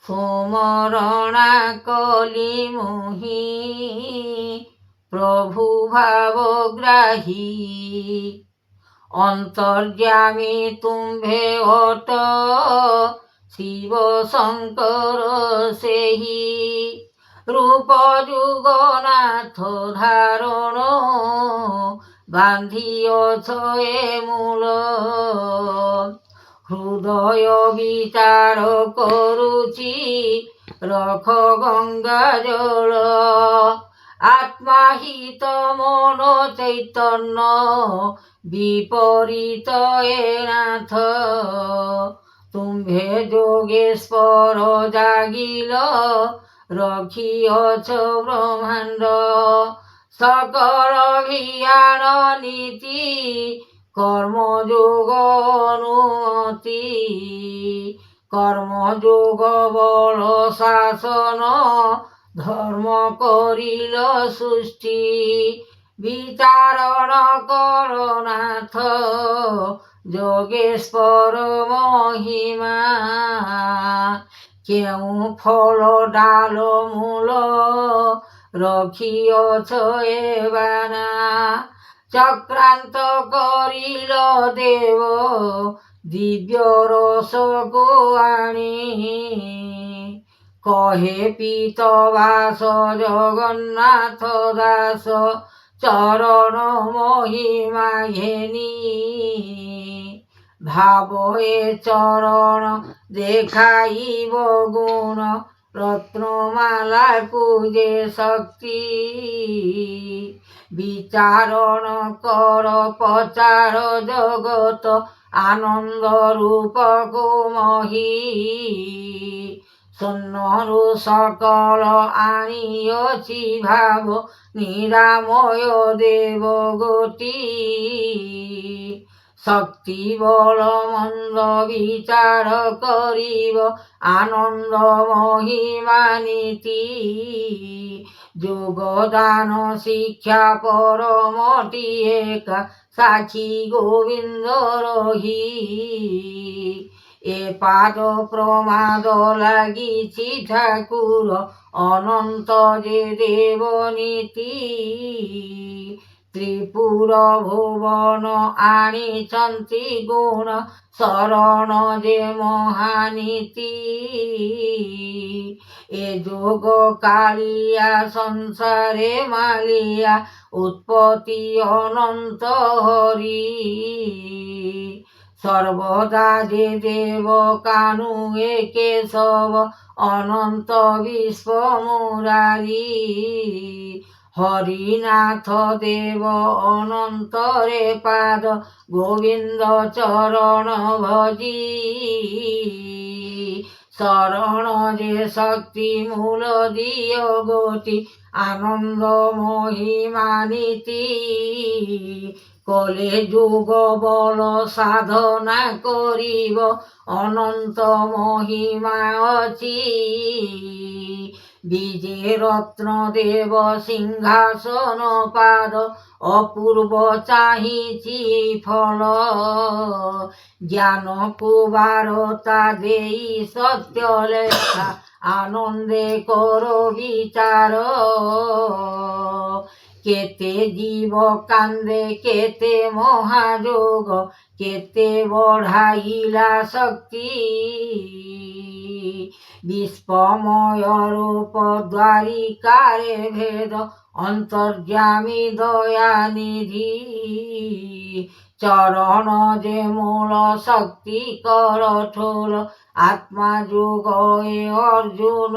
সুমরণা কলি মোহি প্রভু ভাবগ্রাহী অন্তর্যামী তুম্ভে অট শিব শঙ্কর সেহি রূপ যুগনাথ ধারণ বান্ধিয়ছ এ মূল হৃদয় বিচার করুচি রখ গঙ্গা জল আত্মাহিত মন চৈতন্য বিপরীত এ নাথ তুম্ভে যোগেশ্বর জাগিল রখিয়ছ ব্রহ্মাণ্ড সকল জ্ঞান নীতি কর্মযোগ অনুমতি কর্মযোগ বল শাসন ধর্ম করিল সৃষ্টি বিচারণ করনাথ যোগেশ্বর মহিমা কেউ ফল ডাল মূল রখিয়ছ এ বানা চক্রান্ত করিল দেব দিব্য রস গোয়াণী কহে পীতবাস জগন্নাথ দাস চরণ মহিমা ঘেনি ভাব এ চরণ দেখাইব গুণ রত্নমালা পূজে শক্তি বিচারণ কর পচার জগত আনন্দ রূপক মহি শূন্যরু সকল আনিয়ছি ভাব নিরাময় দেব গতি শক্তি বল মন্দ বিচার করিব আনন্দ মহিমা নীতি যোগদান শিক্ষা পরমটি একা সাক্ষী গোবিন্দ রহি এ পাদ প্রমাদ লাগিছি ঠাকুর অনন্ত যে দেবনীতি ত্রিপুর ভুবন আনিছন্তি গুণ শরণ যে মহানীতি এ যোগ কালিয়া সংসারে মালিয়া উৎপত্তি অনন্ত হরি সর্বদা যে দেব কানু এ কেশব অনন্ত বিশ্ব মুরারি হরিনাথ দেব অনন্তরে পাদ গোবিন্দ চরণ ভজি শরণ যে শক্তি মূল দিয় গতি আনন্দ মহিমা নীতি কলে যুগ বল সাধনা করিব অনন্ত মহিমা অচি বিজে রত্ন দেব সিংহাসন পাদ অপূর্ব চাহিছি ফল জ্ঞান কুবারতা দেই সত্য লেখা আনন্দে কর বিচার কেতে জীব কান্দে কেতে মহাযোগ কেতে বঢ়াইলা শক্তি বিশ্বময় রূপ দ্বারিকারে ভেদ অন্তর্যামী দয়ানিধি চরণ যে মূল শক্তি কর ঠোল আত্মা যোগ এ অর্জুন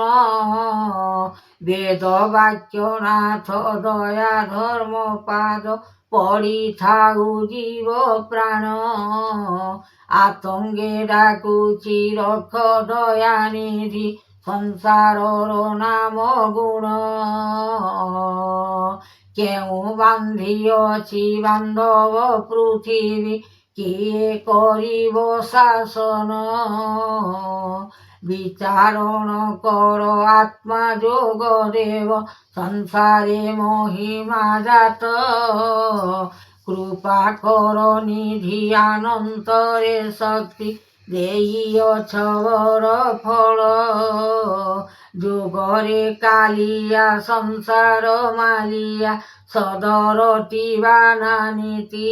বেদ বাক্যনাথ দয়া ধর্ম পাদ পড়ি থাউ জীব প্রাণ আতঙ্গে ডাকুচি রক্ষ দয়ানিধি সংসারর নাম গুণ কেউ বান্ধিয়ছি বান্ধব পৃথিবী কিয়ে করিব শাসন বিচারণ কর আত্মা যোগ দেব সংসারে মহিমা জাত কৃপা কর নিধি আনন্তরে শক্তি দেইয়ছ বর ফল ଯୁଗରେ କାଳିଆ ସଂସାର ମାଲିଆ ସଦରଟି ବାନାନୀତି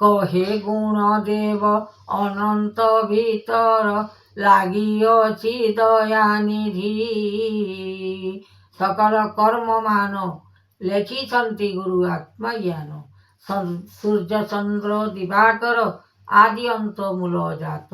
କହେ ଗୁଣ ଦେବ ଅନନ୍ତ ଭିତର ଲାଗିଅଛି ଦୟାନିଧି। ସକଳ କର୍ମମାନ ଲେଖିଛନ୍ତି ଗୁରୁ ଆତ୍ମଜ୍ଞାନ। ସୂର୍ଯ୍ୟ ଚନ୍ଦ୍ର ଦିବାକର ଆଦି ଅନ୍ତ ମୂଳ ଜାତ।